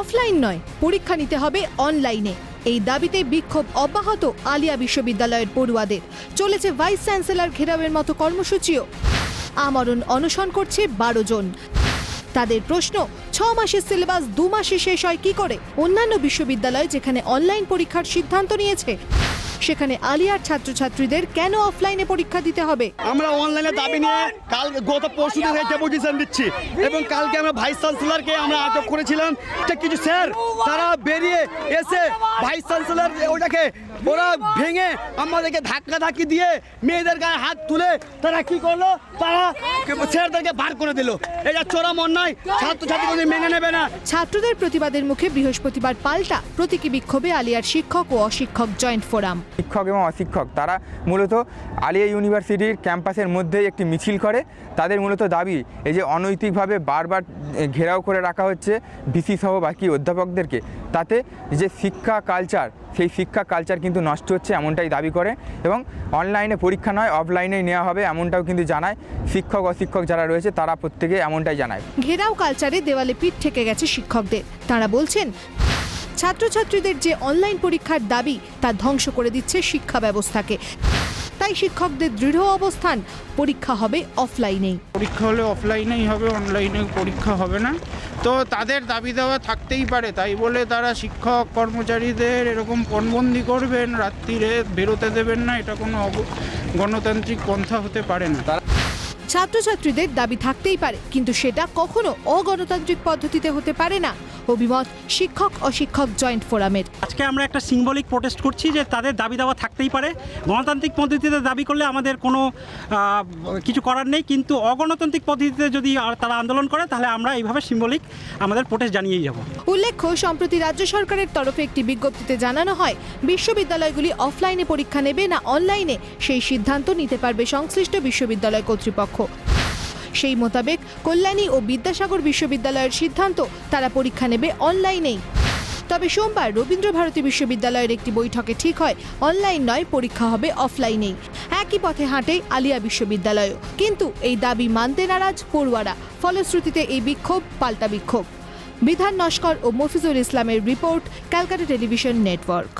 Offline নয়, পরীক্ষা নিতে হবে অনলাইনে। এই দাবিতে বিক্ষোভ অব্যাহত আলিয়া বিশ্ববিদ্যালয়ের পড়ুয়াদের। চলেছে ভাইস চ্যান্সেলর ঘেরাওয়ের মতো কর্মসূচিও। আমরন অনশন করছে 12 জন। তাদের প্রশ্ন, 6 মাসের সিলেবাস 2 মাসে শেষ হয় কি করে? অন্যান্য বিশ্ববিদ্যালয় যেখানে অনলাইন পরীক্ষার সিদ্ধান্ত নিয়েছে, সেখানে আলিয়ার ছাত্রছাত্রীদের কেন অফলাইনে পরীক্ষা দিতে হবে? আমরা অনলাইনে দাবি নিয়ে গত পরশু দিন ডেপুটেশন দিচ্ছি এবং কালকে আমরা ভাইস চ্যান্সেলরকে আমরা আটক করেছিলাম। কিছু স্যার তারা বেরিয়ে এসে ভাইস চ্যান্সেলর ওটাকে ওরা ভেঙে আমাদেরকে ধাক্কি দিয়ে মেয়েদের গায়ে হাত তুলে তারা কি করলো, তারা স্যারদেরকে বার করে দিল। এটা চরম অন্যায়, ছাত্রছাত্রী মেনে নেবে না। ছাত্রদের প্রতিবাদের মুখে বৃহস্পতিবার পাল্টা প্রতীকী বিক্ষোভে আলিয়ার শিক্ষক ও অশিক্ষক জয়েন্ট ফোরাম। শিক্ষক এবং অশিক্ষক তারা মূলত আলিয়া ইউনিভার্সিটির ক্যাম্পাসের মধ্যে একটি মিছিল করে। তাদের মূলত দাবি এই যে অনৈতিকভাবে বারবার ঘেরাও করে রাখা হচ্ছে ভিসি সহ বাকি অধ্যাপকদেরকে, তাতে যে শিক্ষা কালচার, সেই শিক্ষা কালচার কিন্তু নষ্ট হচ্ছে এমনটাই দাবি করে এবং অনলাইনে পরীক্ষা নয় অফলাইনেই নেওয়া হবে এমনটাও কিন্তু জানায়। শিক্ষক অশিক্ষক যারা রয়েছে তারা প্রত্যেকে এমনটাই জানায়। ঘেরাও কালচারে দেওয়ালে পিঠ ঠেকে গেছে শিক্ষকদের। তারা বলছেন, ছাত্রছাত্রীদের যে অনলাইন পরীক্ষার দাবি তা ধ্বংস করে দিচ্ছে শিক্ষা ব্যবস্থাকে। তাই শিক্ষকদের দৃঢ় অবস্থান, পরীক্ষা হবে অফলাইনেই। পরীক্ষা হলে অফলাইনেই হবে, অনলাইনে পরীক্ষা হবে না। তো তাদের দাবি দেওয়া থাকতেই পারে, তাই বলে তারা শিক্ষক কর্মচারীদের এরকম পণবন্দি করবেন, রাত্রিরে বেরোতে দেবেন না, এটা কোনো গণতান্ত্রিক পন্থা হতে পারে না। ছাত্রছাত্রীদের দাবি থাকতেই পারে, কিন্তু সেটা কখনো অগণতান্ত্রিক পদ্ধতিতে হতে পারে না। অভিমত শিক্ষক অশিক্ষক জয়েন্ট ফোরামের। আজকে আমরা একটা সিম্বলিক প্রোটেস্ট করছি যে তাদের দাবি দেওয়া থাকতেই পারে। গণতান্ত্রিক পদ্ধতিতে দাবি করলে আমাদের কোনো কিছু করার নেই, কিন্তু অগণতান্ত্রিক পদ্ধতিতে যদি তারা আন্দোলন করে তাহলে আমরা এইভাবে সিম্বলিক আমাদের প্রোটেস্ট জানিয়েই যাব। উল্লেখ্য, সম্প্রতি রাজ্য সরকারের তরফে একটি বিজ্ঞপ্তিতে জানানো হয়, বিশ্ববিদ্যালয়গুলি অফলাইনে পরীক্ষা নেবে না অনলাইনে সেই সিদ্ধান্ত নিতে পারবে সংশ্লিষ্ট বিশ্ববিদ্যালয় কর্তৃপক্ষ। সেই মোতাবেক কল্যাণী ও বিদ্যাসাগর বিশ্ববিদ্যালয়ের সিদ্ধান্ত, তারা পরীক্ষা নেবে অনলাইনেই। তবে সোমবার রবীন্দ্রভারতী বিশ্ববিদ্যালয়ের একটি বৈঠকে ঠিক হয় অনলাইন নয়, পরীক্ষা হবে অফলাইনেই। একই পথে হাঁটে আলিয়া বিশ্ববিদ্যালয়ও, কিন্তু এই দাবি মানতে নারাজ পড়ুয়ারা। ফলশ্রুতিতে এই বিক্ষোভ পাল্টা বিক্ষোভ। বিধান নস্কর ও মফিজুল ইসলামের রিপোর্ট, ক্যালকাটা টেলিভিশন নেটওয়ার্ক।